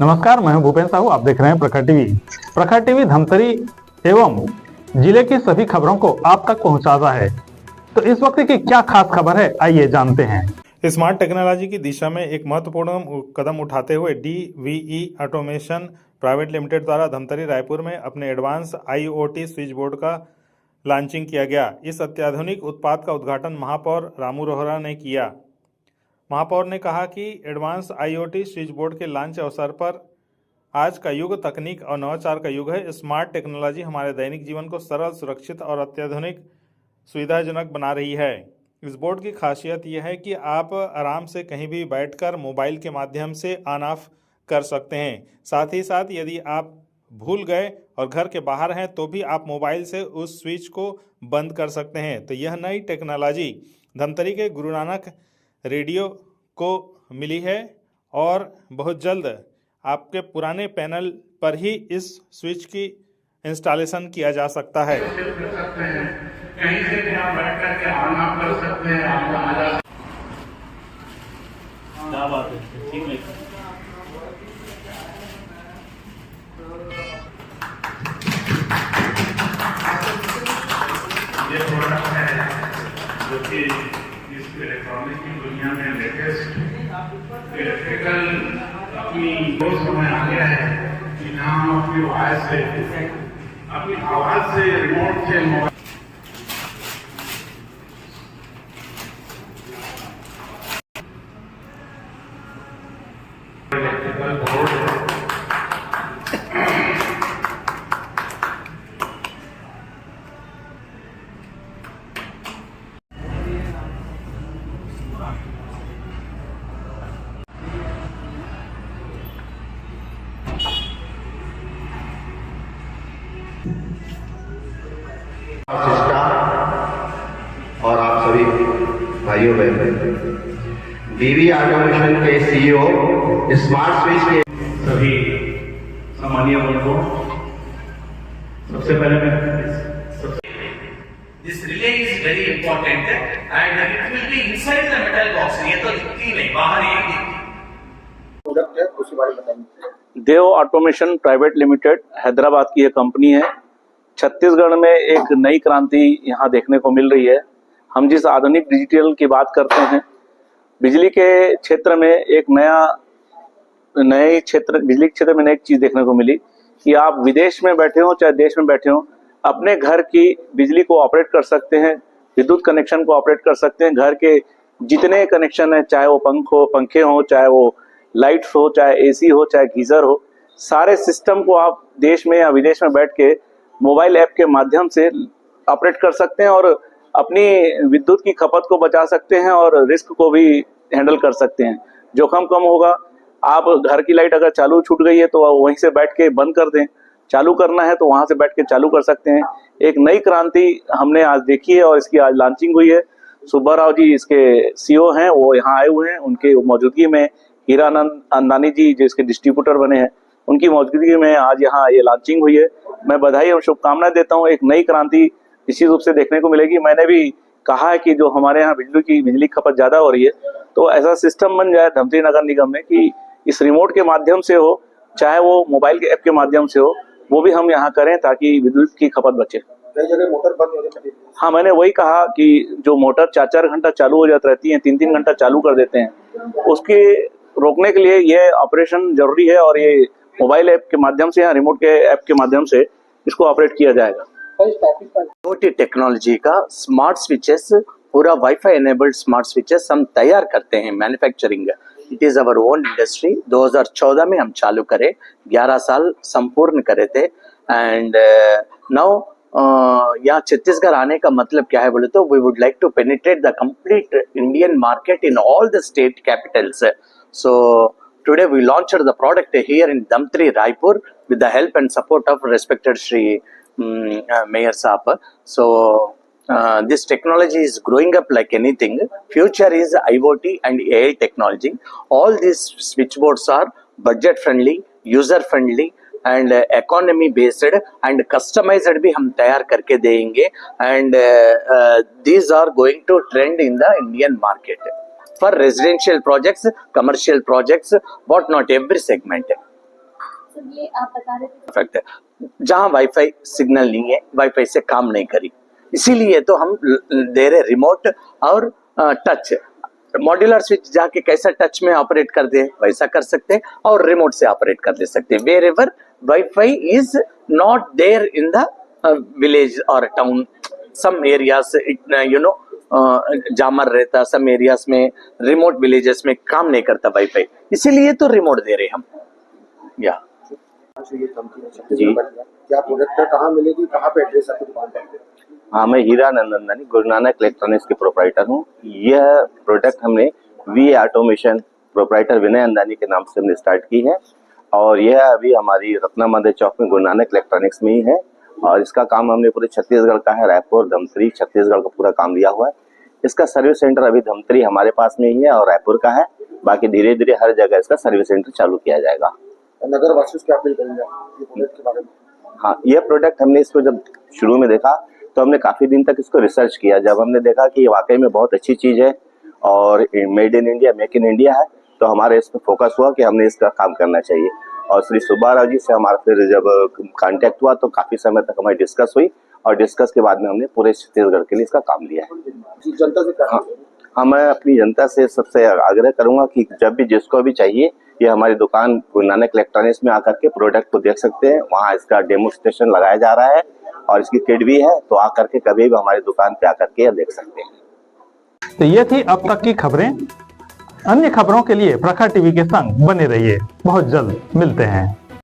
नमस्कार, मैं हूं भूपेन साहू। आप देख रहे हैं प्रखर टीवी। प्रखर टीवी धमतरी एवं जिले की सभी खबरों को आप तक पहुंचाता है। तो इस वक्त की क्या खास खबर है, आइए जानते हैं। स्मार्ट टेक्नोलॉजी की दिशा में एक महत्वपूर्ण कदम उठाते हुए DVE ऑटोमेशन प्राइवेट लिमिटेड द्वारा धमतरी रायपुर में अपने एडवांस IoT स्विच बोर्ड का लॉन्चिंग किया गया। इस अत्याधुनिक उत्पाद का उद्घाटन महापौर रामू रोहरा ने किया। महापौर ने कहा कि एडवांस IoT स्विच बोर्ड के लॉन्च अवसर पर आज का युग तकनीक और नवाचार का युग है। स्मार्ट टेक्नोलॉजी हमारे दैनिक जीवन को सरल, सुरक्षित और अत्याधुनिक सुविधाजनक बना रही है। इस बोर्ड की खासियत यह है कि आप आराम से कहीं भी बैठकर मोबाइल के माध्यम से ऑन ऑफ कर सकते हैं। साथ ही साथ यदि आप भूल गए और घर के बाहर हैं तो भी आप मोबाइल से उस स्विच को बंद कर सकते हैं। तो यह नई टेक्नोलॉजी धमतरी के गुरु नानक रेडियो को मिली है और बहुत जल्द आपके पुराने पैनल पर ही इस स्विच की इंस्टॉलेशन किया जा सकता है। कहीं से भी आप बैठ करके ऑन ऑफ कर सकते हैं। क्या बात है, ठीक है। ये प्रोडक्ट है जो कि इस इलेक्ट्रॉनिक की दुनिया में लेटेस्ट इलेक्ट्रिकल अपनी वो समय आ गया है कि जहाँ हम अपनी आवाज से रिमोट से मोबाइल इलेक्ट्रिकल बोर्ड और आप सभी भाइयों बहनों, डीवी ऑटोमेशन के CEO स्मार्ट स्विच के सभी सामान्य वर्गों, सबसे पहले मैं This relay is very important and it will be inside the metal box. ये तो दिखती नहीं, बाहर ये दिखती। प्रोडक्ट है उसी बारे में बताएंगे। देव ऑटोमेशन प्राइवेट लिमिटेड हैदराबाद की एक कंपनी है। छत्तीसगढ़ में एक नई क्रांति यहाँ देखने को मिल रही है। हम जिस आधुनिक डिजिटल की बात करते हैं, बिजली के क्षेत्र में एक बिजली के क्षेत्र में नई चीज देखने को मिली कि आप विदेश में बैठे हो चाहे देश में बैठे हो, अपने घर की बिजली को ऑपरेट कर सकते हैं, विद्युत कनेक्शन को ऑपरेट कर सकते हैं। घर के जितने कनेक्शन है, चाहे वो पंखे हो, चाहे वो लाइट्स हो, चाहे AC हो, चाहे गीजर हो, सारे सिस्टम को आप देश में या विदेश में बैठ के मोबाइल ऐप के माध्यम से ऑपरेट कर सकते हैं और अपनी विद्युत की खपत को बचा सकते हैं और रिस्क को भी हैंडल कर सकते हैं। जोखिम कम होगा। आप घर की लाइट अगर चालू छूट गई है तो वहीं से बैठ के बंद कर दें, चालू करना है तो वहां से बैठ के चालू कर सकते हैं। एक नई क्रांति हमने आज देखी है और इसकी आज लॉन्चिंग हुई है। सुब्बा राव जी इसके CEO हैं, वो यहाँ आए हुए हैं। उनके मौजूदगी में हीरानंद अंदानी जी जो इसके डिस्ट्रीब्यूटर बने हैं, उनकी मौजूदगी में आज यहाँ ये लॉन्चिंग हुई है। मैं बधाई और शुभकामनाएं देता हूँ। एक नई क्रांति निश्चित रूप से देखने को मिलेगी। मैंने भी कहा है कि जो हमारे यहाँ बिजली खपत ज्यादा हो रही है, तो ऐसा सिस्टम बन जाए धमतरी नगर निगम में कि इस रिमोट के माध्यम से हो, चाहे वो मोबाइल के ऐप के माध्यम से हो, वो भी हम यहाँ करें ताकि विद्युत की खपत बचे। कई जगह मोटर बंद हो जाती है। हाँ, मैंने वही कहा कि जो मोटर 4-4 घंटा चालू हो जाती रहती है, 3-3 घंटा चालू कर देते हैं, उसके रोकने के लिए ये ऑपरेशन जरूरी है और ये मोबाइल ऐप के माध्यम से या रिमोट के ऐप के माध्यम से इसको ऑपरेट किया जाएगा। IoT टेक्नोलॉजी का स्मार्ट स्विचेस, पूरा वाईफाई एनेबल्ड स्मार्ट स्विचेस हम तैयार करते हैं, manufacturing. It is our own industry. 2014 में हम चालू करे, 11 साल संपूर्ण करे थे। एंड नाउ यहाँ छत्तीसगढ़ आने का मतलब क्या है बोले तो we would like to penetrate the complete Indian market in all the state capitals. So today we launched the product here in Damtri, Raipur with the help and support of respected Shri Mayor Saab. So this technology is growing up like anything. Future is IoT and AI technology. All these switchboards are budget friendly, user friendly and economy based and customized भी हम तैयार करके देंगे and these are going to trend in the Indian market for residential projects, commercial projects, what not, every segment. Sir ये आप बता रहे थे परफेक्ट है। जहां वाईफाई सिग्नल नहीं है, वाईफाई से काम नहीं करी, इसीलिए तो हम दे रहे रिमोट और टच। मॉड्यूलर स्विच जाके कैसा टच में ऑपरेट कर दे वैसा कर सकते हैं और रिमोट से ऑपरेट कर दे सकते हैं। Wherever wifi is not there in the village और town, some areas you know jammer रहता, सम एरियाज में रिमोट विलेजेस में काम नहीं करता वाईफाई, इसीलिए तो रिमोट दे रहे हम। या ये कंपनी जी क्या प्रोडक्ट कहाँ मिलेगी, कहाँ पे एड्रेस आपकी दुकान पर? हाँ, मैं हीरा नंदनी गुरु नानक इलेक्ट्रॉनिक्स के प्रोप्राइटर हूँ। यह प्रोडक्ट हमने वी ऑटोमेशन प्रोप्राइटर विनय अंदानी के नाम से हमने स्टार्ट की है और यह अभी हमारी रत्ना मंदिर चौक में गुरु नानक इलेक्ट्रॉनिक्स में ही है और इसका काम हमने पूरे छत्तीसगढ़ का है, रायपुर, धमतरी, छत्तीसगढ़ का पूरा काम लिया हुआ है। इसका सर्विस सेंटर अभी धमतरी हमारे पास में ही है और रायपुर का है, बाकी धीरे धीरे हर जगह इसका सर्विस सेंटर चालू किया जाएगा। नगर वासियों क्या अपील करेंगे ये प्रोडक्ट के बारे में? हाँ, यह प्रोडक्ट हमने इसको जब शुरू में देखा तो हमने काफ़ी दिन तक इसको रिसर्च किया। जब हमने देखा कि ये वाकई में बहुत अच्छी चीज़ है और made in India, make in India है, तो हमारे इस पर फोकस हुआ कि हमने इसका काम करना चाहिए। और श्री सुब्बाराव जी से हमारा फिर जब कांटेक्ट हुआ तो काफ़ी समय तक हमारी डिस्कस हुई और डिस्कस के बाद में हमने पूरे छत्तीसगढ़ के लिए इसका काम लिया है। जनता से हाँ, मैं अपनी जनता से सबसे आग्रह करूंगा कि जब भी जिसको भी चाहिए ये हमारी दुकान गुरु नानक इलेक्ट्रॉनिक्स में आकर के प्रोडक्ट को देख सकते हैं। वहाँ इसका डेमोस्ट्रेशन लगाया जा रहा है और इसकी किट भी है, तो आकर के कभी भी हमारी दुकान पे आकर के देख सकते हैं। तो ये थी अब तक की खबरें। अन्य खबरों के लिए प्रखर टीवी के संग बने रहिए। बहुत जल्द मिलते हैं।